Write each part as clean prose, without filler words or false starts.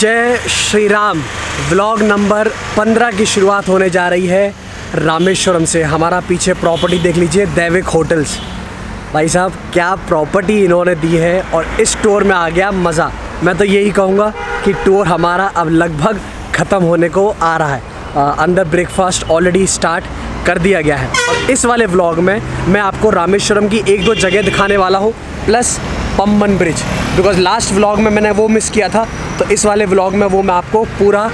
जय Shri Ram. Vlog number 15 की शुरुआत होने जा रही है रामेश्वरम से। हमारा पीछे प्रॉपर्टी देख लीजिए, दैविक होटल्स। भाई साहब क्या प्रॉपर्टी इन्होंने दी है और इस टूर में आ गया मज़ा। मैं तो यही कहूँगा कि टूर हमारा अब लगभग ख़त्म होने को आ रहा है। अंदर ब्रेकफास्ट ऑलरेडी स्टार्ट कर दिया गया है और इस वाले व्लॉग में मैं आपको रामेश्वरम की एक दो जगह दिखाने वाला हूँ, plus Pamban bridge, because last vlog में मैंने वो मिस किया था, तो इस वाले व्लॉग में वो मैं आपको पूरा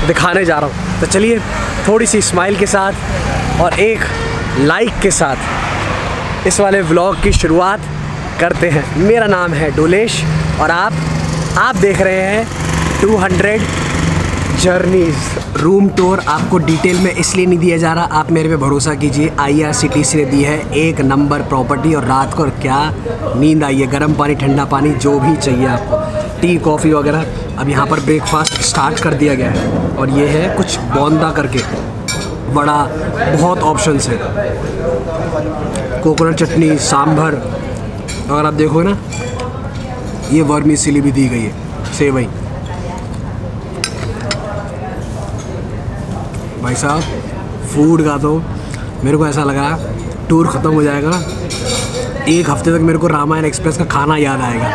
दिखाने जा रहा हूँ। तो चलिए थोड़ी सी स्माइल के साथ और एक लाइक के साथ इस वाले व्लॉग की शुरुआत करते हैं। मेरा नाम है डोलेश और आप देख रहे हैं 200 जर्नीज़। रूम टूर आपको डिटेल में इसलिए नहीं दिया जा रहा, आप मेरे पे भरोसा कीजिए। IRCTC ने दी है एक नंबर प्रॉपर्टी और रात को क्या नींद आई है, गर्म पानी ठंडा पानी जो भी चाहिए आपको, टी कॉफ़ी वगैरह। अब यहाँ पर ब्रेकफास्ट स्टार्ट कर दिया गया है और ये है कुछ बोंदा करके बड़ा, बहुत ऑप्शंस है। कोकोनट चटनी, सांभर, अगर आप देखो ना ये वर्मीसिली भी दी गई है, सेवई। भाई साहब फूड का तो मेरे को ऐसा लग रहा है टूर ख़त्म हो जाएगा, एक हफ्ते तक मेरे को रामायण एक्सप्रेस का खाना याद आएगा।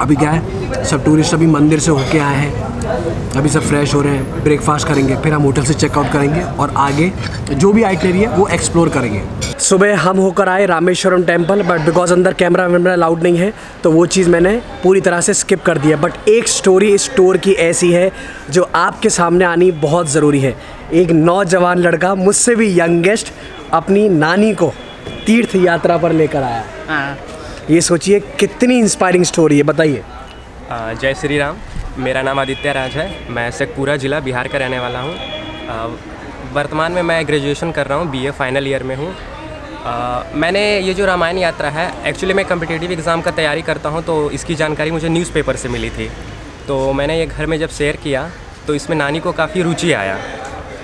अभी क्या है, सब टूरिस्ट अभी मंदिर से होके आए हैं, अभी सब फ्रेश हो रहे हैं, ब्रेकफास्ट करेंगे, फिर हम होटल से चेकआउट करेंगे और आगे जो भी आइटनरी है वो एक्सप्लोर करेंगे। सुबह हम होकर आए रामेश्वरम टेम्पल, बट बिकॉज अंदर कैमरा वैमरा अलाउड नहीं है तो वो चीज़ मैंने पूरी तरह से स्किप कर दिया। बट एक स्टोरी इस टूर की ऐसी है जो आपके सामने आनी बहुत ज़रूरी है। एक नौजवान लड़का, मुझसे भी यंगेस्ट, अपनी नानी को तीर्थ यात्रा पर लेकर आया। ये सोचिए कितनी इंस्पायरिंग स्टोरी है, बताइए। जय श्री राम। मेरा नाम आदित्य राज है, मैं शेखपुरा ज़िला बिहार का रहने वाला हूँ। वर्तमान में मैं ग्रेजुएशन कर रहा हूँ, BA फाइनल ईयर में हूँ। मैंने ये जो रामायण यात्रा है, एक्चुअली मैं कम्पिटिटिव एग्ज़ाम का तैयारी करता हूँ, तो इसकी जानकारी मुझे न्यूज़पेपर से मिली थी। तो मैंने ये घर में जब शेयर किया तो इसमें नानी को काफ़ी रुचि आया।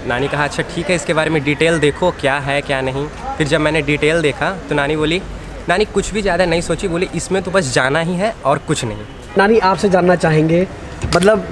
नानी कहा अच्छा ठीक है, इसके बारे में डिटेल देखो क्या है क्या नहीं। फिर जब मैंने डिटेल देखा तो नानी बोली, नानी कुछ भी ज़्यादा नहीं सोची, बोली इसमें तो बस जाना ही है और कुछ नहीं। नानी आपसे जानना चाहेंगे, मतलब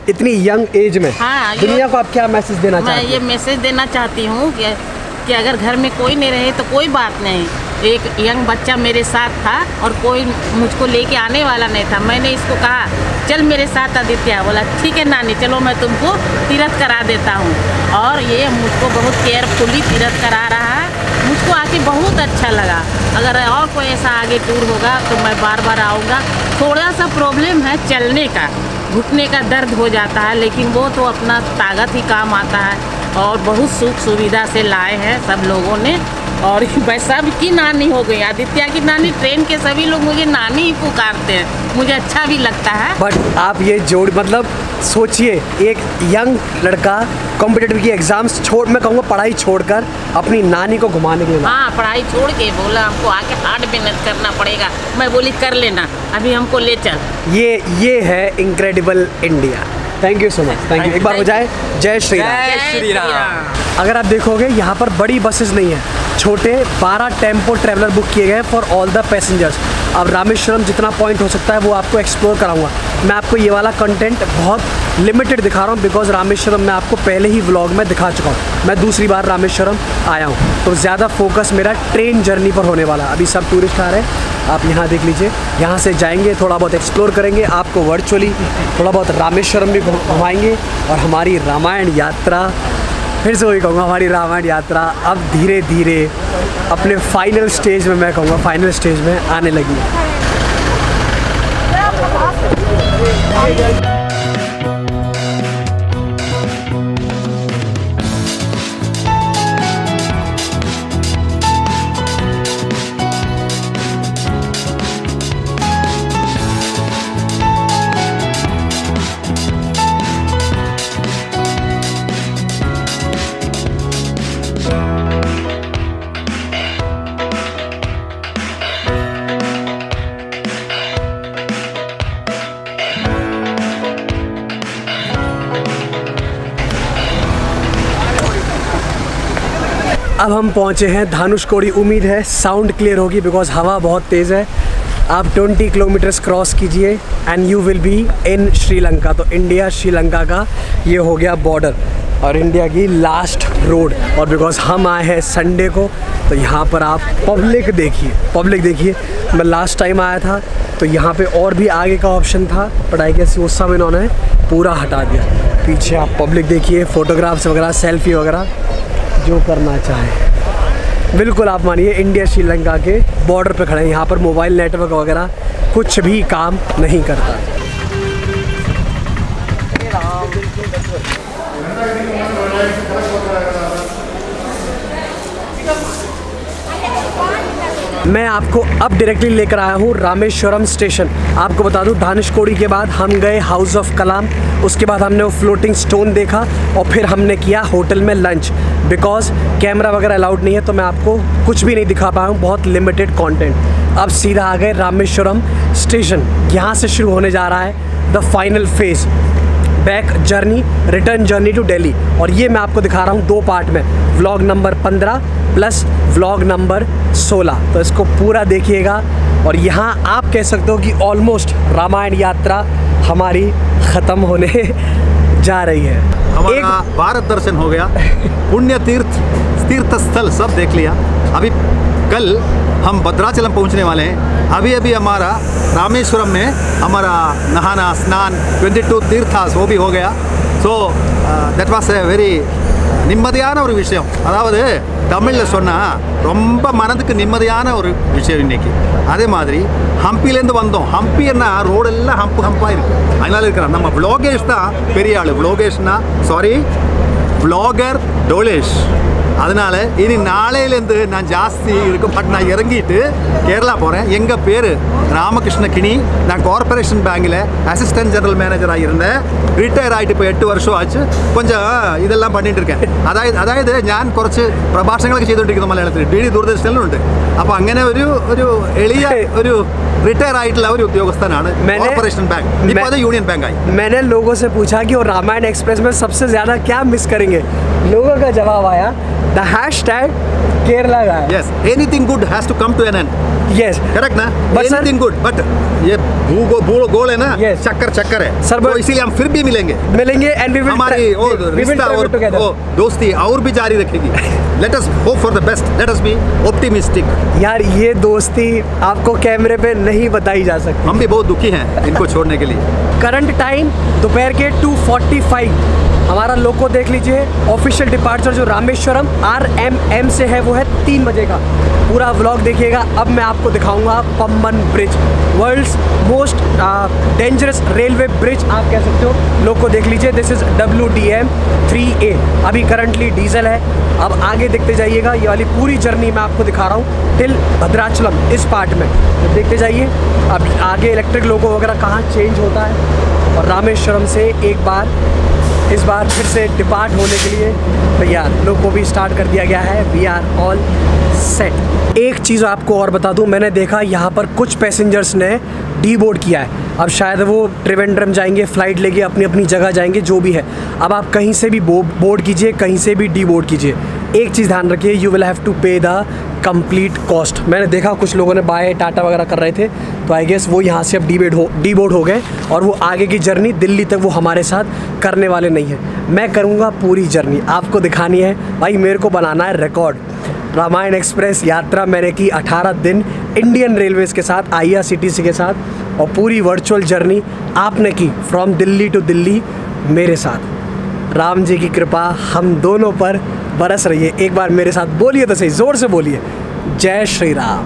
इतनी यंग एज में दुनिया को आप क्या मैसेज देना चाहते हैं? मैं ये मैसेज देना चाहती हूँ कि अगर घर में कोई नहीं रहे तो कोई बात नहीं। एक यंग बच्चा मेरे साथ था और कोई मुझको लेके आने वाला नहीं था। मैंने इसको कहा चल मेरे साथ आदित्य, बोला ठीक है नानी चलो मैं तुमको तीर्थ करा देता हूँ। और ये मुझको बहुत केयरफुली तीर्थ करा रहा है, मुझको आके बहुत अच्छा लगा। अगर और कोई ऐसा आगे टूर होगा तो मैं बार बार आऊँगा। थोड़ा सा प्रॉब्लम है चलने का, घुटने का दर्द हो जाता है, लेकिन वो तो अपना ताकत ही काम आता है और बहुत सुख सुविधा से लाए हैं सब लोगों ने। और मैं सबकी नानी हो गई, आदित्य की नानी, ट्रेन के सभी लोग मुझे नानी ही पुकारते हैं, मुझे अच्छा भी लगता है। बट आप ये जोड़, मतलब सोचिए एक यंग लड़का कॉम्पिटिटिव की एग्जाम्स छोड़, मैं कहूँगा पढ़ाई छोड़कर अपनी नानी को घुमाने के लिए। हाँ पढ़ाई छोड़ के बोला हमको आके हार्ड मेहनत करना पड़ेगा। मैं बोली कर लेना, अभी हमको ले चल। ये है incredible India. Thank you so much, thank you. एक बार हो जाए जय श्री राम। जय श्री राम। अगर आप देखोगे यहाँ पर बड़ी बसेस नहीं है, छोटे 12 टेम्पो ट्रैवलर बुक किए गए फॉर ऑल द पैसेंजर्स। अब रामेश्वरम जितना पॉइंट हो सकता है वो आपको एक्सप्लोर कराऊंगा। मैं आपको ये वाला कंटेंट बहुत लिमिटेड दिखा रहा हूँ बिकॉज रामेश्वरम मैं आपको पहले ही व्लॉग में दिखा चुका हूँ। मैं दूसरी बार रामेश्वरम आया हूँ, तो ज़्यादा फोकस मेरा ट्रेन जर्नी पर होने वाला है। अभी सब टूरिस्ट आ रहे हैं, आप यहाँ देख लीजिए। यहाँ से जाएंगे, थोड़ा बहुत एक्सप्लोर करेंगे, आपको वर्चुअली थोड़ा बहुत रामेश्वरम भी घुमाएंगे और हमारी रामायण यात्रा, फिर से वही कहूँगा, हमारी रामायण यात्रा अब धीरे धीरे अपने फाइनल स्टेज में, मैं कहूँगा फाइनल स्टेज में आने लगी है। अब हम पहुंचे हैं धनुषकोडी। उम्मीद है साउंड क्लियर होगी बिकॉज हवा बहुत तेज़ है। आप 20 किलोमीटर्स क्रॉस कीजिए and you will be in Sri Lanka. तो इंडिया श्रीलंका का ये हो गया बॉर्डर और इंडिया की लास्ट रोड। और बिकॉज हम आए हैं संडे को तो यहाँ पर आप पब्लिक देखिए। मैं लास्ट टाइम आया था तो यहाँ पे और भी आगे का ऑप्शन था, बट आई गेस उस समय इन्होंने पूरा हटा दिया। पीछे आप पब्लिक देखिए, फ़ोटोग्राफ्स वगैरह, सेल्फी वगैरह जो करना चाहे। बिल्कुल आप मानिए इंडिया श्रीलंका के बॉर्डर पे खड़े हैं। यहाँ पर मोबाइल नेटवर्क वगैरह कुछ भी काम नहीं करता। मैं आपको अब डायरेक्टली लेकर आया हूँ रामेश्वरम स्टेशन। आपको बता दूँ धनुषकोडी के बाद हम गए हाउस ऑफ कलाम, उसके बाद हमने वो फ्लोटिंग स्टोन देखा और फिर हमने किया होटल में लंच। बिकॉज कैमरा वगैरह अलाउड नहीं है तो मैं आपको कुछ भी नहीं दिखा पाया हूँ, बहुत लिमिटेड कंटेंट। अब सीधा आ गए रामेश्वरम स्टेशन। यहाँ से शुरू होने जा रहा है the final phase, back journey, return journey to Delhi. और ये मैं आपको दिखा रहा हूँ 2 पार्ट में, vlog number 15 plus vlog number 16। तो इसको पूरा देखिएगा। और यहाँ आप कह सकते हो कि ऑलमोस्ट रामायण यात्रा हमारी ख़त्म होने जा रही है। हमारा भारत दर्शन हो गया, पुण्य तीर्थ स्थल सब देख लिया। अभी कल हम भद्राचलम पहुंचने वाले हैं। अभी हमारा रामेश्वरम में हमारा नहाना स्नान 22 तीर्थास वो भी हो गया। So that was a very நிம்மதியான ஒரு விஷயம். அதாவது தமிழில் சொன்னால் ரொம்ப மனதுக்கு நிம்மதியான ஒரு விஷயம் இன்றைக்கி. அதே மாதிரி ஹம்பிலேருந்து வந்தோம். ஹம்பின்னா ரோடெல்லாம் ஹம்பாக இருக்குது. அதனால் இருக்கிற நம்ம விலாகேஷ் தான் பெரிய ஆள். விலாகேஷ்னா விலாகர் டோலேஷ். அதனால் இனி நாளையிலேருந்து நான் ஜாஸ்தி இருக்கும். பட் நான் இறங்கிட்டு கேரளா போகிறேன். எங்கள் பேர் ராமகிருஷ்ண கிணி. நான் கார்பரேஷன் பேங்கில் அசிஸ்டன்ட் ஜெனரல் மேனேஜராக இருந்தேன். റിട്ടയർ ആയിട്ട് ഇപ്പോൾ 8 വർഷം ആச்சு. കൊഞ്ചം ഇതെല്ലാം പണിയിട്ടിരിക്കാൻ. അതായത് ഞാൻ കുറച്ച് പ്രഭാഷണങ്ങളൊക്കെ ചെയ്തുകൊണ്ടിരിക്കുന്നു മലയാളത്തിൽ. DD ദൂരദർശനിലുണ്ട്. അപ്പോൾ അങ്ങനെ ഒരു എളിയ ഒരു रिटायर आയിട്ടുള്ള ഒരു ഉദ്യോഗസ്ഥനാണ് कॉर्पोरेशन बैंक. ഇപ്പോൾ അത് यूनियन बैंक आई. मैंने लोगों से पूछा कि वो रामायण एक्सप्रेस में सबसे ज़्यादा क्या मिस करेंगे. लोगों का जवाब आया द हैशटैग केरला का. Yes, anything good has to come to an end. Yes, correct ना. But anything good, but ये भूगोल है ना. Yes, चक्कर है सर. तो इसीलिए हम फिर भी मिलेंगे and we will हमारी रिश्ता और दोस्ती और भी जारी रखेगी. Let us hope for the best. Let us be optimistic. यार ये दोस्ती आपको कैमरे पे नहीं बताई जा सकती. हम भी बहुत दुखी हैं इनको छोड़ने के लिए. करंट टाइम दोपहर के 2:45. हमारा लोको देख लीजिए. ऑफिशियल डिपार्चर जो रामेश्वरम RMM से है वो है 3 बजे का. पूरा व्लॉग देखिएगा. अब मैं आपको दिखाऊंगा Pamban bridge, world's most dangerous railway bridge आप कह सकते हो. लोको देख लीजिए. This is WDM 3A. अभी करंटली डीजल है. अब आगे देखते जाइएगा. ये वाली पूरी जर्नी मैं आपको दिखा रहा हूँ टिल भद्राचलम इस पार्ट में. तो देखते जाइए. अब आगे इलेक्ट्रिक लोको वगैरह कहाँ चेंज होता है. और रामेश्वरम से इस बार फिर से डिपार्ट होने के लिए तैयार. लोको भी स्टार्ट कर दिया गया है. We are all set. एक चीज़ आपको और बता दूं, मैंने देखा यहाँ पर कुछ पैसेंजर्स ने डी बोर्ड किया है. अब शायद वो त्रिवेंद्रम जाएंगे, फ़्लाइट लेके अपनी अपनी जगह जाएंगे, जो भी है. अब आप कहीं से भी बोर्ड कीजिए, कहीं से भी डी बोर्ड कीजिए. एक चीज़ ध्यान रखिए, यू विल हैव टू पे द कंप्लीट कॉस्ट. मैंने देखा कुछ लोगों ने बाय टाटा वगैरह कर रहे थे तो आई गेस वो यहाँ से अब डी बोर्ड हो गए और वो आगे की जर्नी दिल्ली तक वो हमारे साथ करने वाले नहीं है. मैं करूँगा पूरी जर्नी, आपको दिखानी है भाई. मेरे को बनाना है रिकॉर्ड. रामायण एक्सप्रेस यात्रा मैंने की 18 दिन इंडियन रेलवेज़ के साथ, IRCTC के साथ. और पूरी वर्चुअल जर्नी आपने की फ्रॉम दिल्ली टू दिल्ली मेरे साथ. राम जी की कृपा हम दोनों पर बरस रही है. एक बार मेरे साथ बोलिए तो सही, ज़ोर से बोलिए, जय श्री राम.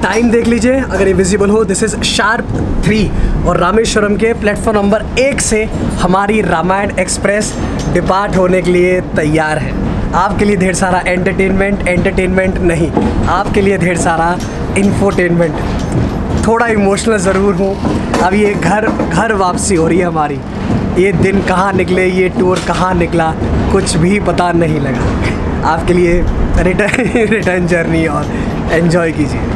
टाइम देख लीजिए अगर ये विजिबल हो. दिस इज़ शार्प 3 और रामेश्वरम के प्लेटफॉर्म नंबर 1 से हमारी रामायण एक्सप्रेस डिपार्ट होने के लिए तैयार है. आपके लिए ढेर सारा एंटरटेनमेंट नहीं, आपके लिए ढेर सारा इन्फोटेनमेंट. थोड़ा इमोशनल ज़रूर हूँ. अब ये घर वापसी हो रही है हमारी. ये दिन कहाँ निकले, ये टूर कहाँ निकला, कुछ भी पता नहीं लगा. आपके लिए रिटर्न जर्नी और एंजॉय कीजिए.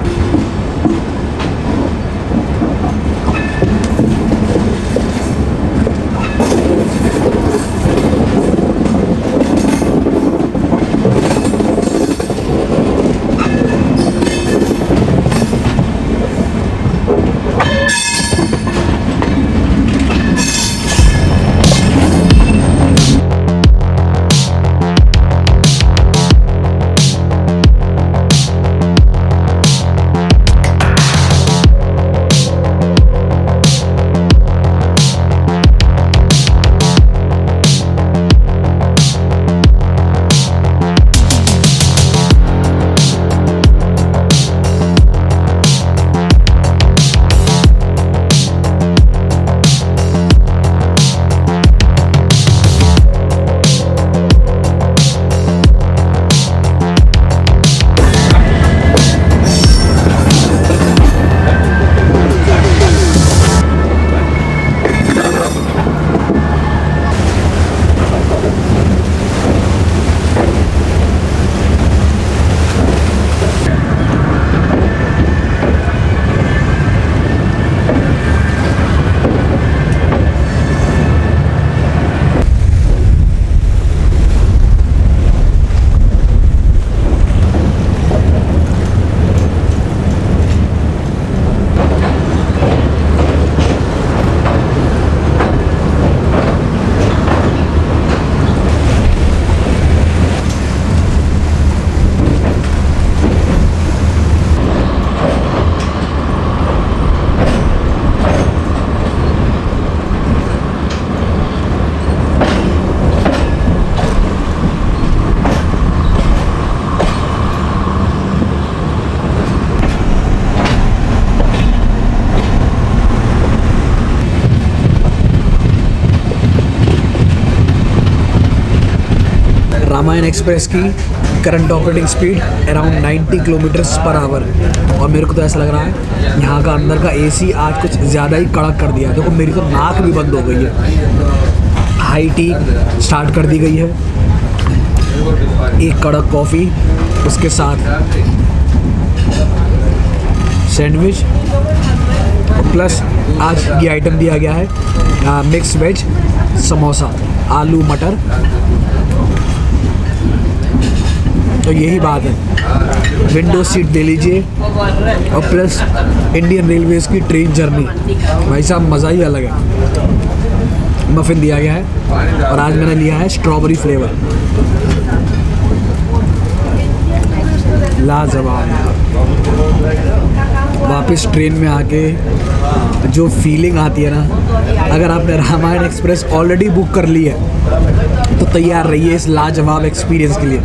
रामायण एक्सप्रेस की current operating speed around 90 kilometres per hour. और मेरे को तो ऐसा लग रहा है यहाँ का अंदर का एसी आज कुछ ज़्यादा ही कड़क कर दिया है। देखो मेरी तो नाक भी बंद हो गई है। हाई टी स्टार्ट कर दी गई है, एक कड़क कॉफ़ी, उसके साथ सैंडविच, प्लस आज ये आइटम दिया गया है मिक्स वेज समोसा, आलू मटर। तो यही बात है, विंडो सीट ले लीजिए और प्लस इंडियन रेलवेज़ की ट्रेन जर्नी, भाई साहब मज़ा ही अलग है। मफ़िन दिया गया है और आज मैंने लिया है स्ट्रॉबेरी फ्लेवर, लाजवाब यार। वापस ट्रेन में आके जो फीलिंग आती है ना, अगर आपने रामायण एक्सप्रेस ऑलरेडी बुक कर ली है तो तैयार रहिए इस लाजवाब एक्सपीरियंस के लिए।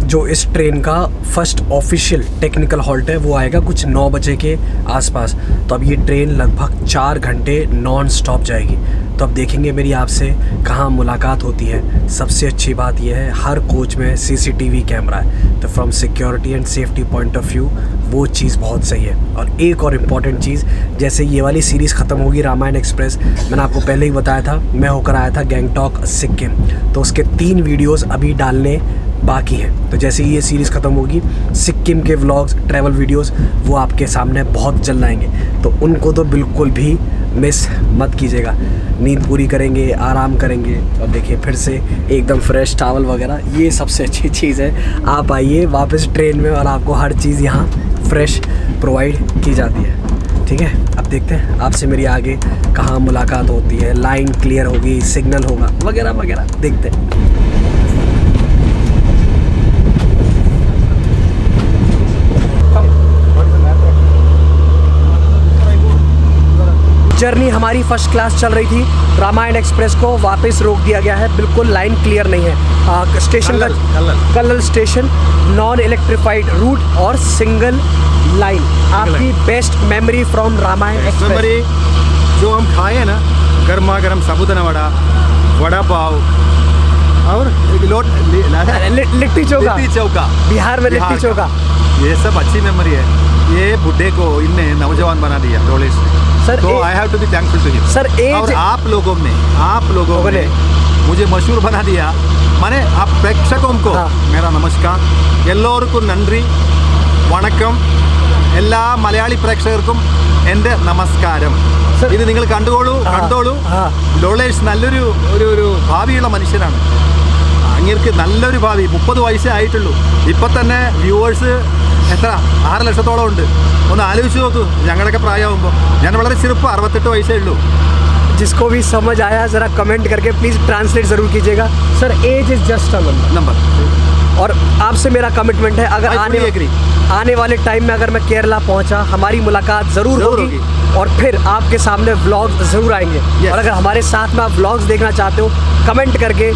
जो इस ट्रेन का फर्स्ट ऑफिशियल टेक्निकल हॉल्ट है वो आएगा कुछ 9 बजे के आसपास। तो अब ये ट्रेन लगभग 4 घंटे नॉन स्टॉप जाएगी। तो अब देखेंगे मेरी आपसे कहाँ मुलाकात होती है। सबसे अच्छी बात यह है हर कोच में CCTV कैमरा है, तो from security and safety point of view वो चीज़ बहुत सही है। और एक और इम्पॉर्टेंट चीज़, जैसे ये वाली सीरीज़ ख़त्म होगी रामायण एक्सप्रेस, मैंने आपको पहले ही बताया था मैं होकर आया था गैंगटॉक सिक्किम, तो उसके 3 वीडियोज़ अभी डालने बाकी है। तो जैसे ये सीरीज़ ख़त्म होगी सिक्किम के व्लॉग्स, ट्रैवल वीडियोस वो आपके सामने बहुत जल्द आएंगे, तो उनको तो बिल्कुल भी मिस मत कीजिएगा। नींद पूरी करेंगे, आराम करेंगे और देखिए फिर से एकदम फ्रेश टावल वगैरह, ये सबसे अच्छी चीज़ है। आप आइए वापस ट्रेन में और आपको हर चीज़ यहाँ फ्रेश प्रोवाइड की जाती है। ठीक है, अब देखते हैं आपसे मेरी आगे कहाँ मुलाकात होती है, लाइन क्लियर होगी, सिग्नल होगा वगैरह वगैरह, देखते हैं। जर्नी हमारी फर्स्ट क्लास चल रही थी, रामायण एक्सप्रेस को वापस रोक दिया गया है, बिल्कुल लाइन क्लियर नहीं है। स्टेशन का Kallal station, non electrified route और सिंगल लाइन। आपकी best memory from Ramayana express? Memory जो हम खाए हैं ना, गर्मा गर्म साबुदाना वड़ा, वड़ा पाव और लिट्टी चौका, बिहार में लिट्टी चौका, ये सब अच्छी मेमोरी है। ये बुढ़े को इनने नौजवान बना दिया रोलेस ने। सर, तो I have to be thankful to him sir. और आप लोगों ने मुझे मशहूर बना दिया। माने आप प्रेक्षकों को मेरा नमस्कार, एल्लोरुक्कुम नंद्री वणक्कम, എല്ലാ മലയാളി പ്രേക്ഷകർക്കും എൻ്റെ നമസ്കാരം. ഇത് നിങ്ങൾ കണ്ടോളൂ. ഡോളേഴ്സ് നല്ലൊരു ഒരു ഭാവിയുള്ള മനുഷ്യനാണ്. അങ്ങേർക്ക് നല്ലൊരു ഭാവി. 30 വയസ്സേ ആയിട്ടുള്ളൂ. ഇപ്പം തന്നെ വ്യൂവേഴ്സ് എത്ര 6 ലക്ഷത്തോളം ഉണ്ട്. ഒന്ന് ആലോചിച്ച് നോക്കൂ, ഞങ്ങളുടെയൊക്കെ പ്രായമാകുമ്പോൾ. ഞാൻ വളരെ ചെറുപ്പം, 68 വയസ്സേ ഉള്ളൂ. जिसको भी समझ आया ज़रा कमेंट करके प्लीज़ ट्रांसलेट ज़रूर कीजिएगा। Sir age is just a number. और आपसे मेरा कमिटमेंट है, अगर आने वाले टाइम में अगर मैं केरला पहुंचा, हमारी मुलाकात ज़रूर होगी और फिर आपके सामने व्लॉग्स ज़रूर आएंगे। और अगर हमारे साथ में आप व्लॉग्स देखना चाहते हो कमेंट करके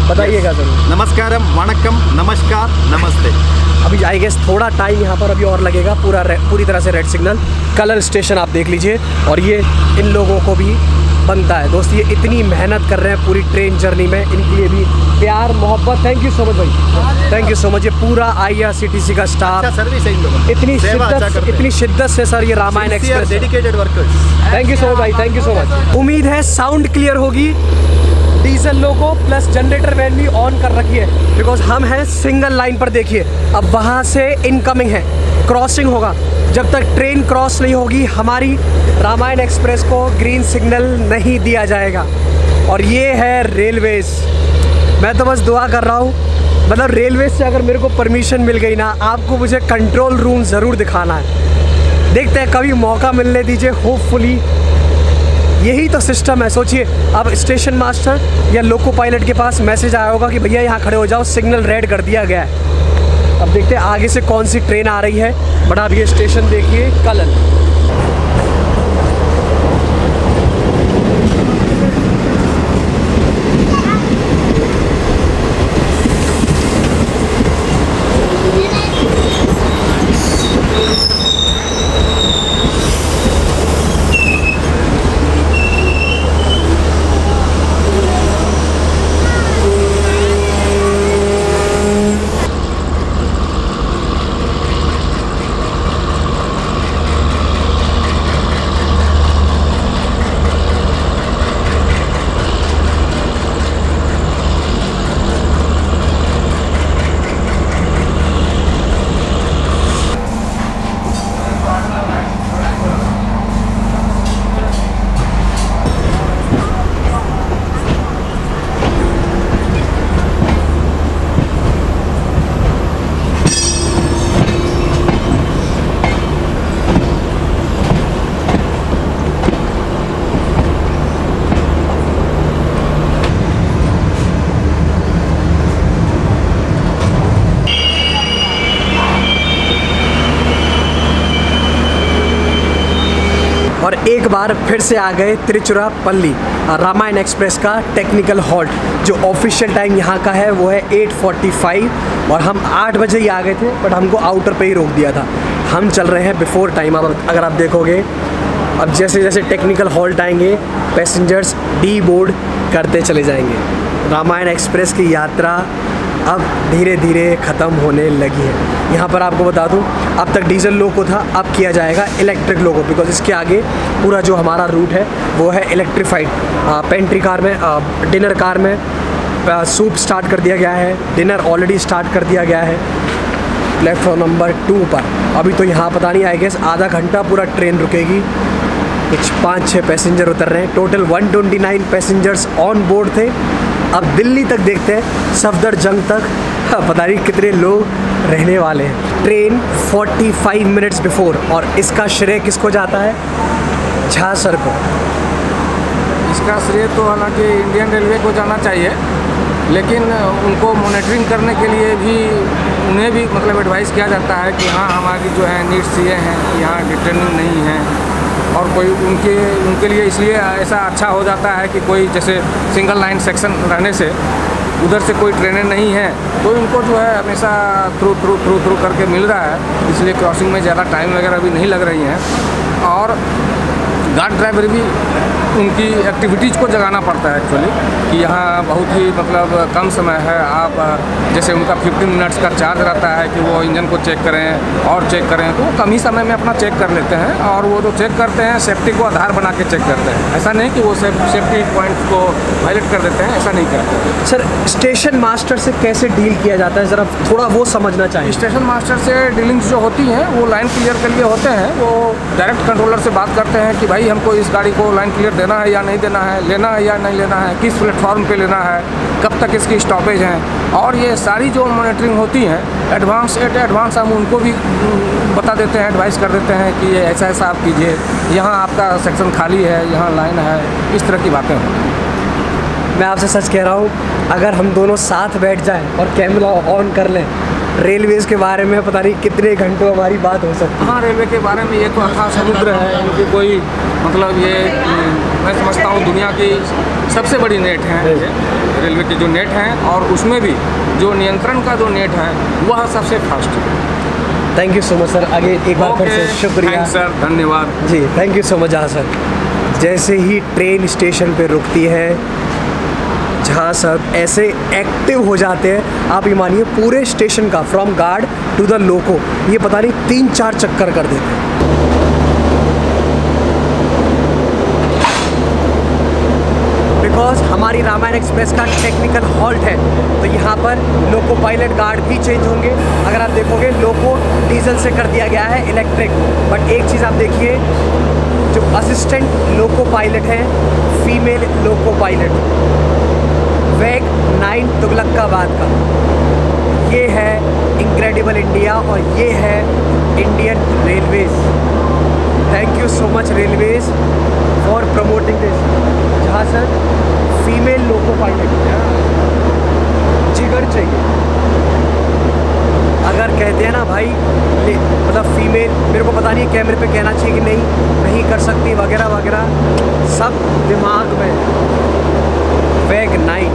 बताइएगा ज़रूर। नमस्कारम, वणक्कम, नमस्कार, नमस्ते। अभी आई गेस थोड़ा टाइम यहाँ पर अभी और लगेगा, पूरी तरह से रेड सिग्नल। कलर स्टेशन आप देख लीजिए, और ये इन लोगों को भी बनता है दोस्त, ये इतनी मेहनत कर रहे हैं पूरी ट्रेन जर्नी में, इनके लिए भी प्यार मोहब्बत। थैंक यू सो मच भाई, थैंक यू सो मच। ये पूरा IRCTC का स्टाफ, सर्विस है इन लोगों, इतनी शिद्दत से सर ये Ramayana express, dedicated workers. Thank you so much भाई, थैंक यू सो मच। उम्मीद है साउंड क्लियर होगी। Diesel loco plus generator van भी ऑन कर रखी है, बिकॉज हम हैं सिंगल लाइन पर। देखिए अब वहाँ से इनकमिंग है, क्रॉसिंग होगा। जब तक ट्रेन क्रॉस नहीं होगी हमारी रामायण एक्सप्रेस को ग्रीन सिग्नल नहीं दिया जाएगा। और ये है रेलवेज़। मैं तो बस दुआ कर रहा हूँ, मतलब रेलवेज़ से अगर मेरे को परमिशन मिल गई ना, आपको मुझे कंट्रोल रूम ज़रूर दिखाना है। देखते हैं, कभी मौका मिलने दीजिए, होपफुली। यही तो सिस्टम है। सोचिए अब स्टेशन मास्टर या लोको पायलट के पास मैसेज आया होगा कि भैया यहाँ खड़े हो जाओ, सिग्नल रेड कर दिया गया है। अब देखते हैं आगे से कौन सी ट्रेन आ रही है। बट अब ये स्टेशन देखिए, कलल। बार फिर से आ गए तिरुचिरापल्ली रामायण एक्सप्रेस का टेक्निकल हॉल्ट। जो ऑफिशियल टाइम यहाँ का है वो है 8:45 और हम 8 बजे ही आ गए थे, बट हमको आउटर पे ही रोक दिया था। हम चल रहे हैं बिफोर टाइम। अब अगर आप देखोगे, अब जैसे जैसे टेक्निकल हॉल्ट आएंगे पैसेंजर्स डी बोर्ड करते चले जाएंगे। रामायण एक्सप्रेस की यात्रा अब धीरे धीरे ख़त्म होने लगी है। यहाँ पर आपको बता दूँ, अब तक डीजल लोको था, अब किया जाएगा इलेक्ट्रिक लोको, बिकॉज इसके आगे पूरा जो हमारा रूट है वो है इलेक्ट्रीफाइड। पेंट्री कार में, डिनर कार में सूप स्टार्ट कर दिया गया है, डिनर ऑलरेडी स्टार्ट कर दिया गया है प्लेटफॉर्म नंबर 2 पर। अभी तो यहाँ पता नहीं, आई गेस आधा घंटा पूरा ट्रेन रुकेगी। कुछ 5-6 पैसेंजर उतर रहे हैं। टोटल 129 पैसेंजर्स ऑन बोर्ड थे। अब दिल्ली तक देखते हैं, सफदरजंग तक पता नहीं कितने लोग रहने वाले हैं। ट्रेन 45 मिनट्स बिफोर, और इसका श्रेय किसको जाता है? झा सर को। इसका श्रेय तो हालांकि इंडियन रेलवे को जाना चाहिए, लेकिन उनको मॉनिटरिंग करने के लिए भी उन्हें भी मतलब एडवाइस किया जाता है कि हाँ, हमारी जो है नीड्स ये हैं कि यहाँ डिटेनिंग नहीं है, और कोई उनके लिए इसलिए ऐसा अच्छा हो जाता है कि कोई जैसे सिंगल लाइन सेक्शन रहने से उधर से कोई ट्रेनें नहीं हैं, तो उनको जो है हमेशा थ्रू करके मिल रहा है, इसलिए क्रॉसिंग में ज़्यादा टाइम वगैरह भी नहीं लग रही हैं। और गार्ड ड्राइवर भी उनकी एक्टिविटीज़ को जगाना पड़ता है एक्चुअली, कि यहाँ बहुत ही मतलब कम समय है। आप जैसे उनका 15 मिनट्स का चार्ज रहता है कि वो इंजन को चेक करें और चेक करें, तो वो कम ही समय में अपना चेक कर लेते हैं। और वो जो चेक करते हैं सेफ्टी को आधार बना के चेक करते हैं, ऐसा नहीं कि वो सेफ्टी पॉइंट्स को वायलेट कर देते हैं, ऐसा नहीं करते। सर, स्टेशन मास्टर से कैसे डील किया जाता है, ज़रा थोड़ा वो समझना चाहिए। स्टेशन मास्टर से डीलिंग्स जो होती हैं वो लाइन क्लियर के लिए होते हैं। वो डायरेक्ट कंट्रोलर से बात करते हैं कि भाई हमको इस गाड़ी को लाइन क्लियर देना है या नहीं देना है, लेना है या नहीं लेना है, किस प्लेटफॉर्म पे लेना है, कब तक इसकी स्टॉपेज हैं, और ये सारी जो मॉनिटरिंग होती हैं एडवांस हम उनको भी बता देते हैं, एडवाइस कर देते हैं कि ये ऐसा ऐसा आप कीजिए, यहाँ आपका सेक्शन खाली है, यहाँ लाइन है, इस तरह की बातें होती हैं। मैं आपसे सच कह रहा हूँ, अगर हम दोनों साथ बैठ जाएं और कैमरा ऑन कर लें, रेलवेज़ के बारे में पता नहीं कितने घंटों हमारी बात हो सकती है। हाँ, रेलवे के बारे में ये तो अथाह समुद्र है, इनकी कोई मतलब ये मैं समझता हूँ दुनिया की सबसे बड़ी नेट है रेलवे की जो नेट हैं, और उसमें भी जो नियंत्रण का जो नेट है वह सबसे फास्ट है। Thank you so much sir. आगे एक बार फिर से शुक्रिया सर, धन्यवाद जी। थैंक यू सो मच जहाँ सर। जैसे ही ट्रेन स्टेशन पे रुकती है, जहाँ सब ऐसे एक्टिव हो जाते हैं, आप ये मानिए पूरे स्टेशन का from guard to the loco ये पता नहीं 3-4 चक्कर कर देते हैं। बिकॉज हमारी रामायण एक्सप्रेस का टेक्निकल हॉल्ट है, तो यहाँ पर लोको पायलट गार्ड भी चेंज होंगे। अगर आप देखोगे, लोको डीजल से कर दिया गया है इलेक्ट्रिक, बट एक चीज़ आप देखिए, जो असिस्टेंट लोको पायलट है, फीमेल लोको पायलट वेग 9 तुगलकाबाद का, ये है इनक्रेडिबल इंडिया और ये है Indian railways. Thank you so much railways for promoting this. जहाँ सर फीमेल लोको पायलट जिगर चाहिए। अगर कहते हैं ना भाई, मतलब फीमेल, मेरे को पता नहीं कैमरे पे कहना चाहिए कि नहीं कर सकती वगैरह वगैरह, सब दिमाग में। वेग 9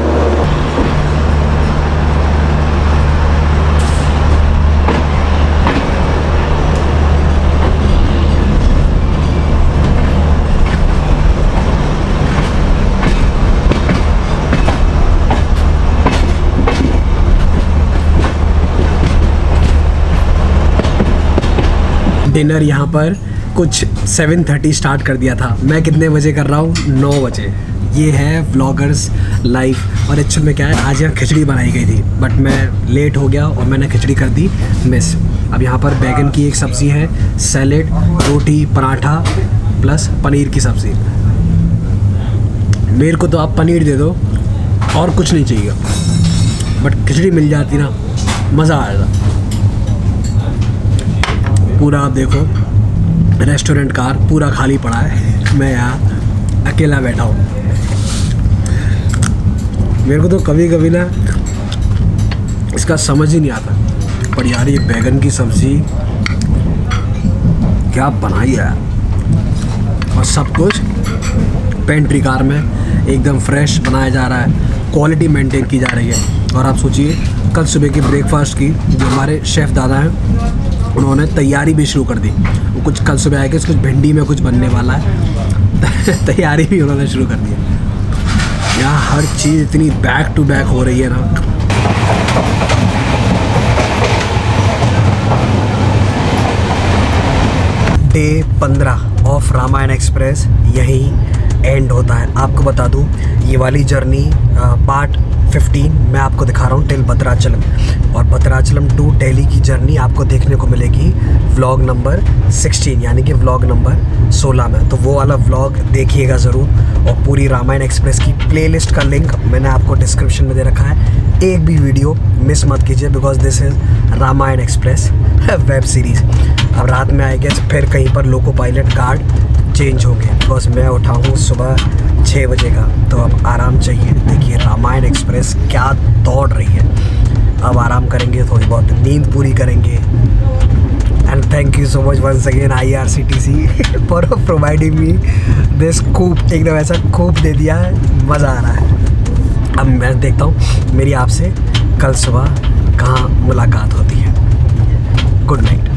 डिनर यहाँ पर कुछ 7:30 स्टार्ट कर दिया था। मैं कितने बजे कर रहा हूँ? 9 बजे। ये है व्लॉगर्स लाइफ। और एक्चुअल में क्या है, आज यहाँ खिचड़ी बनाई गई थी, बट मैं लेट हो गया और मैंने खिचड़ी कर दी मिस। अब यहाँ पर बैगन की एक सब्ज़ी है, सैलेड, रोटी, पराठा प्लस पनीर की सब्ज़ी। मेरे को तो आप पनीर दे दो और कुछ नहीं चाहिए, बट खिचड़ी मिल जाती ना, मज़ा आएगा। पूरा आप देखो, रेस्टोरेंट कार पूरा खाली पड़ा है, मैं यहाँ अकेला बैठा हूँ। मेरे को तो कभी कभी ना इसका समझ ही नहीं आता, पर यार ये बैगन की सब्ज़ी क्या बनाई है। और सब कुछ पेंट्री कार में एकदम फ्रेश बनाया जा रहा है, क्वालिटी मेंटेन की जा रही है। और आप सोचिए कल सुबह की ब्रेकफास्ट की जो हमारे शेफ़ दादा हैं उन्होंने तैयारी भी शुरू कर दी। वो कुछ कल सुबह आएगा, कुछ भिंडी में कुछ बनने वाला है तैयारी भी उन्होंने शुरू कर दी। यहाँ हर चीज़ इतनी बैक टू बैक हो रही है ना। डे 15 ऑफ रामायण एक्सप्रेस यहीं एंड होता है। आपको बता दूं ये वाली जर्नी पार्ट 15 मैं आपको दिखा रहा हूँ टिल भद्राचलम, और भद्राचलम टू दिल्ली की जर्नी आपको देखने को मिलेगी व्लॉग नंबर 16 यानी कि व्लॉग नंबर 16 में। तो वो वाला व्लॉग देखिएगा ज़रूर। और पूरी रामायण एक्सप्रेस की प्लेलिस्ट का लिंक मैंने आपको डिस्क्रिप्शन में दे रखा है। एक भी वीडियो मिस मत कीजिए because this is Ramayana express web series. अब रात में आएंगे फिर कहीं पर लोको पायलट गार्ड चेंज होंगे बिकॉज मैं उठा हूँ सुबह 6 बजे का, तो अब आराम चाहिए। देखिए रामायण एक्सप्रेस क्या दौड़ रही है। अब आराम करेंगे, थोड़ी बहुत नींद पूरी करेंगे। And thank you so much once again IRCTC for providing me this coupe. एकदम ऐसा कूप दे दिया है, मज़ा आ रहा है। अब मैं देखता हूँ मेरी आपसे कल सुबह कहाँ मुलाकात होती है। Good night.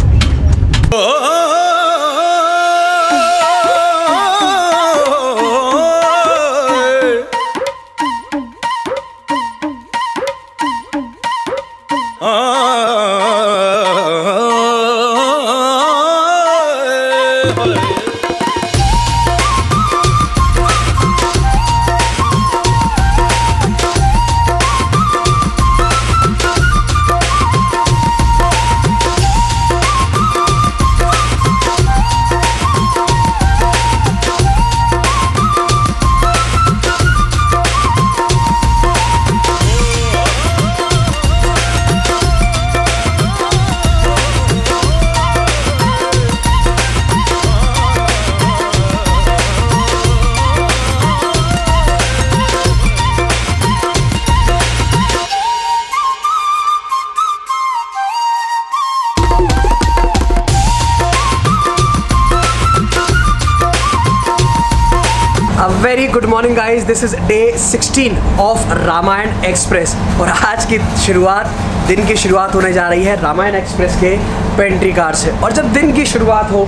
Very good morning guys, this is day 16 of Ramayana express. और आज की शुरुआत, दिन की शुरुआत होने जा रही है रामायण एक्सप्रेस के पेंट्री कार से। और जब दिन की शुरुआत हो,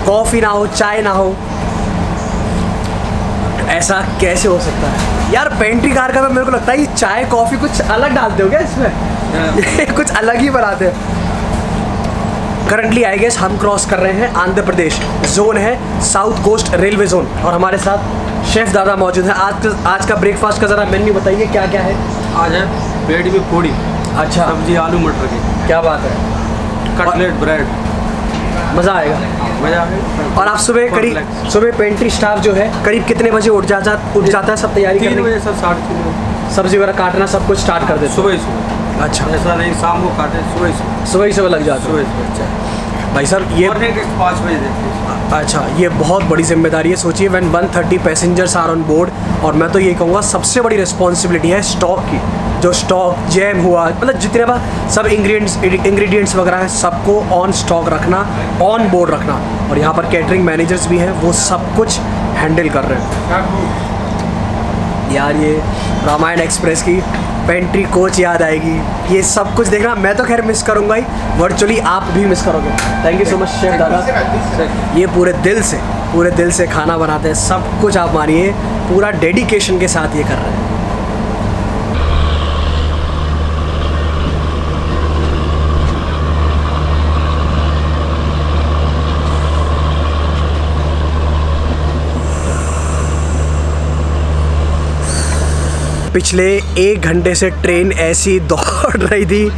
कॉफ़ी ना हो, चाय ना हो, ऐसा कैसे हो सकता है यार। पेंट्री कार का तो मेरे को लगता है कि चाय कॉफ़ी कुछ अलग डालते हो क्या इसमें कुछ अलग ही बनाते हो। करंटली आई गेस हम क्रॉस कर रहे हैं आंध्र प्रदेश, जोन है साउथ कोस्ट रेलवे जोन। और हमारे साथ शेफ़ दादा मौजूद हैं। आज का ब्रेकफास्ट का ज़रा मेन्यू बताइए क्या क्या है। आज है ब्रेड में पूड़ी, अच्छा, सब्जी आलू मटर की। क्या बात है। कटलेट, ब्रेड, मज़ा आएगा, मज़ा आएगा। और आप सुबह पेंट्री स्टाफ जो है करीब कितने बजे उठ जाता है सब तैयारी करने? 3 बजे, सब 3:30 बजे सब्जी वगैरह काटना सब कुछ स्टार्ट कर देते? सुबह। अच्छा, ऐसा नहीं शाम को काटे, सुबह लग जाता है। सुबह। भाई साहब ये 5 बजे देखते। अच्छा, ये बहुत बड़ी जिम्मेदारी है। सोचिए when 130 passengers are on board, और मैं तो ये कहूँगा सबसे बड़ी रिस्पॉन्सिबिलिटी है स्टॉक की। जो स्टॉक जैम हुआ, मतलब जितने बार सब इंग्रेडिएंट्स वगैरह है सबको ऑन स्टॉक रखना, ऑन बोर्ड रखना। और यहाँ पर कैटरिंग मैनेजर्स भी हैं, वो सब कुछ हैंडल कर रहे हैं। यार ये रामायण एक्सप्रेस की पेंट्री कोच याद आएगी, ये सब कुछ देखना मैं तो खैर मिस करूँगा ही, वर्चुअली आप भी मिस करोगे। Thank you so much chef दादा। ये पूरे दिल से खाना बनाते हैं, सब कुछ आप मानिए पूरा डेडिकेशन के साथ ये कर रहे हैं। पिछले 1 घंटे से ट्रेन ऐसी दौड़ रही थी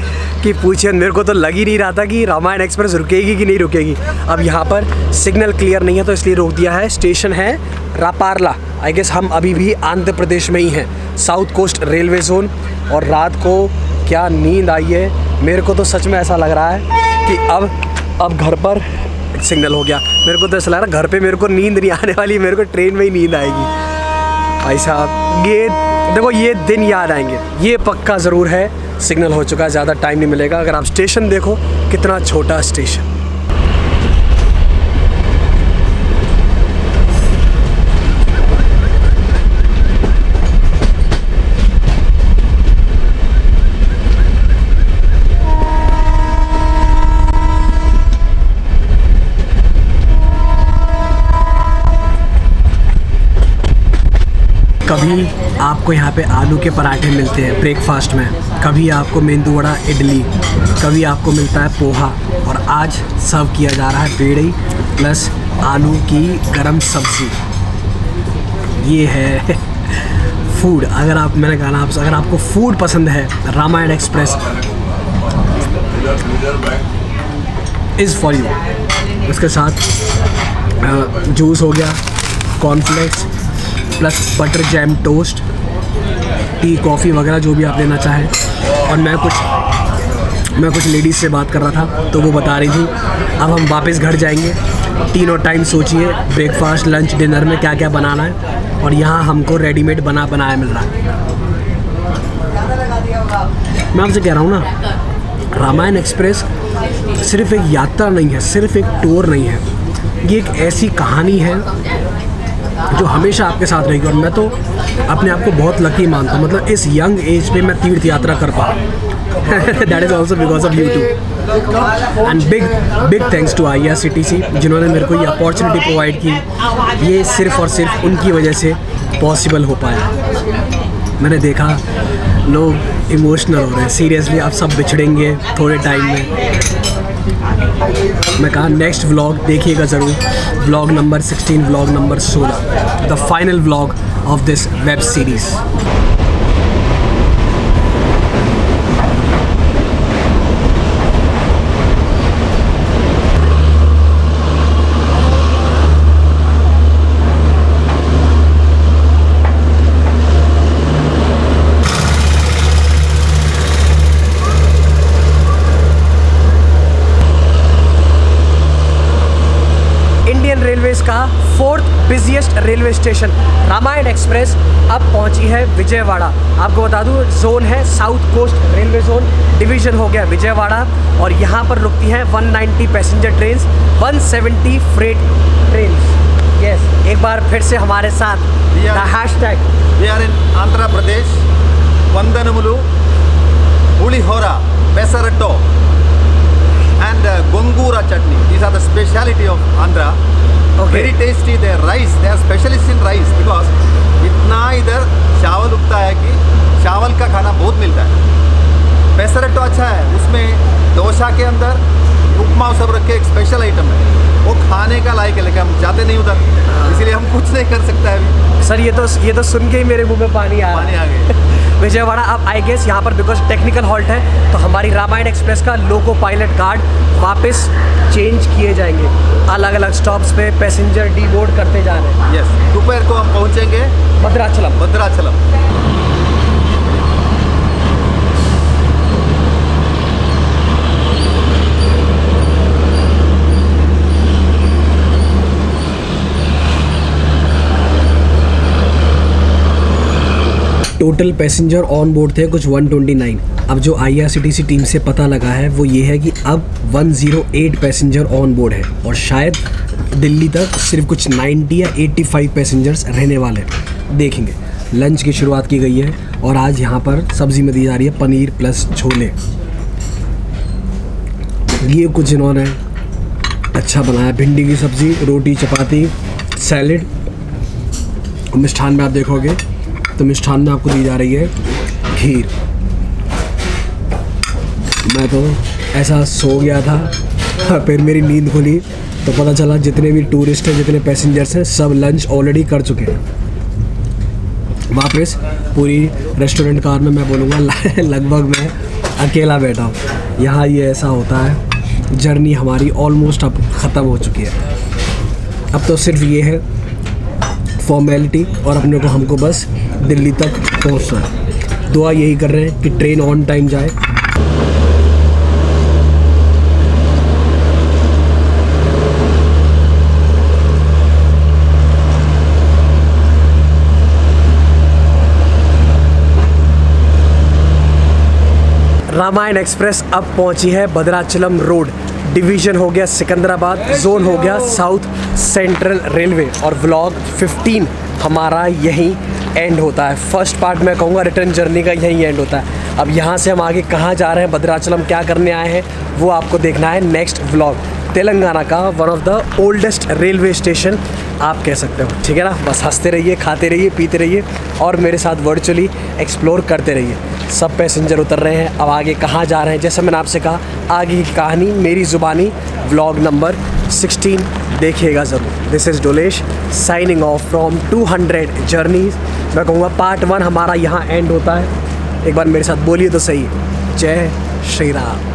कि पूछिए, मेरे को तो लग ही नहीं रहा था कि रामायण एक्सप्रेस रुकेगी कि नहीं रुकेगी। अब यहाँ पर सिग्नल क्लियर नहीं है तो इसलिए रोक दिया है। स्टेशन है रापारला। आई गेस हम अभी भी आंध्र प्रदेश में ही हैं, साउथ कोस्ट रेलवे जोन। और रात को क्या नींद आई है, मेरे को तो सच में ऐसा लग रहा है कि अब घर पर सिग्नल हो गया। मेरे को तो ऐसा लग रहा है घर पर मेरे को नींद नहीं आने वाली, मेरे को ट्रेन में ही नींद आएगी। भाई साहब ये देखो, ये दिन याद आएंगे, ये पक्का ज़रूर है। सिग्नल हो चुका है, ज़्यादा टाइम नहीं मिलेगा। अगर आप स्टेशन देखो कितना छोटा स्टेशन। कभी आपको यहाँ पे आलू के पराठे मिलते हैं ब्रेकफास्ट में, कभी आपको मेंदू वड़ा इडली, कभी आपको मिलता है पोहा, और आज सर्व किया जा रहा है बेड़ी प्लस आलू की गरम सब्ज़ी। ये है फूड। अगर आप, मैंने कहा ना, अगर आपको फूड पसंद है, Ramayana express is for you. उसके साथ जूस हो गया, cornflakes plus butter jam toast, tea coffee वगैरह जो भी आप लेना चाहें। और मैं कुछ लेडीज़ से बात कर रहा था तो वो बता रही थी अब हम वापस घर जाएंगे, तीनों टाइम सोचिए ब्रेकफास्ट लंच डिनर में क्या क्या बनाना है, और यहाँ हमको रेडीमेड बनाया मिल रहा है। मैं आपसे कह रहा हूँ ना, रामायण एक्सप्रेस सिर्फ एक यात्रा नहीं है, सिर्फ एक टूर नहीं है, ये एक ऐसी कहानी है जो हमेशा आपके साथ रहेगी। और मैं तो अपने आप को बहुत लकी मानता हूँ, मतलब इस यंग एज पे मैं तीर्थ यात्रा कर पाऊँ। That is also because of you too. And big thanks to IRCTC जिन्होंने मेरे को ये अपॉर्चुनिटी प्रोवाइड की। ये सिर्फ और सिर्फ उनकी वजह से पॉसिबल हो पाया। मैंने देखा लोग इमोशनल हो रहे हैं, सीरियसली आप सब बिछड़ेंगे थोड़े टाइम में। मैं कहा नेक्स्ट व्लॉग देखिएगा ज़रूर, vlog number 16, vlog number 16, the final vlog of this web series. Railways का 4th busiest railway station Ramayan express अब पहुंची है विजयवाड़ा। आपको बता दूं जोन है south coast railway zone, division हो गया विजयवाड़ा, और यहाँ पर रुकती हैं 190 passenger trains, 170 freight trains. Yes, एक बार फिर से हमारे साथ hashtag we are in Andhra Pradesh, वंदनमुलु, pulihora, pesarattu and gongura chutney. These are the speciality of Andhra. Okay. Very tasty. Their rice, they are specialists in rice because इतना इधर चावल उगता है कि चावल का खाना बहुत मिलता है। पेसरट्टो अच्छा है, उसमें डोसा के अंदर उपमा सब रख के एक स्पेशल आइटम है, वो खाने का लायक है, लेकिन हम जाते नहीं उधर, इसीलिए हम कुछ नहीं कर सकते अभी। सर ये तो सुन के ही मेरे मुंह में पानी आ गया। विजयवाड़ा अब आई गेस यहाँ पर बिकॉज टेक्निकल हॉल्ट है तो हमारी रामायण एक्सप्रेस का लोको पायलट गार्ड वापस चेंज किए जाएंगे, अलग अलग स्टॉप्स पे पैसेंजर डीबोर्ड करते जा रहे हैं। यस, दोपहर को हम पहुँचेंगे Bhadrachalam. Total passenger on board थे कुछ 129। अब जो IRCTC टीम से पता लगा है वो ये है कि अब 108 पैसेंजर ऑन बोर्ड है, और शायद दिल्ली तक सिर्फ कुछ 90 या 85 पैसेंजर्स रहने वाले हैं। देखेंगे। लंच की शुरुआत की गई है और आज यहाँ पर सब्ज़ी में दी जा रही है पनीर प्लस छोले। ये कुछ इन्होंने अच्छा बनाया, भिंडी की सब्ज़ी, रोटी, चपाती, सैलेड। मिष्ठान में आप देखोगे तो मिष्ठान में आपको दी जा रही है खीर। मैं तो ऐसा सो गया था, फिर मेरी नींद खुली तो पता चला जितने भी टूरिस्ट हैं, जितने पैसेंजर्स हैं, सब लंच ऑलरेडी कर चुके हैं। वापस पूरी रेस्टोरेंट कार में मैं बोलूँगा लगभग मैं अकेला बैठा हूँ। यहाँ ये ऐसा होता है, जर्नी हमारी ऑलमोस्ट अब ख़त्म हो चुकी है। अब तो सिर्फ ये है फॉर्मेलिटी और अपने को हमको बस दिल्ली तक पहुंचना है। दुआ यही कर रहे हैं कि ट्रेन ऑन टाइम जाए। रामायण एक्सप्रेस अब पहुंची है भद्राचलम रोड, डिवीज़न हो गया सिकंदराबाद, जोन हो गया साउथ सेंट्रल रेलवे, और व्लॉग 15 हमारा यहीं एंड होता है। फर्स्ट पार्ट मैं कहूँगा रिटर्न जर्नी का यहीं एंड होता है। अब यहाँ से हम आगे कहाँ जा रहे हैं, भद्राचलम क्या करने आए हैं, वो आपको देखना है नेक्स्ट व्लॉग। तेलंगाना का one of the oldest railway station आप कह सकते हो, ठीक है ना। बस हंसते रहिए, खाते रहिए, पीते रहिए और मेरे साथ वर्चुअली एक्सप्लोर करते रहिए। सब पैसेंजर उतर रहे हैं, अब आगे कहाँ जा रहे हैं, जैसे मैंने आपसे कहा आगे की कहानी मेरी ज़ुबानी व्लॉग नंबर 16 देखिएगा ज़रूर। This is Dolesh signing off from 200 journeys. मैं कहूँगा पार्ट 1 हमारा यहाँ एंड होता है। एक बार मेरे साथ बोलिए तो सही, जय श्री राम।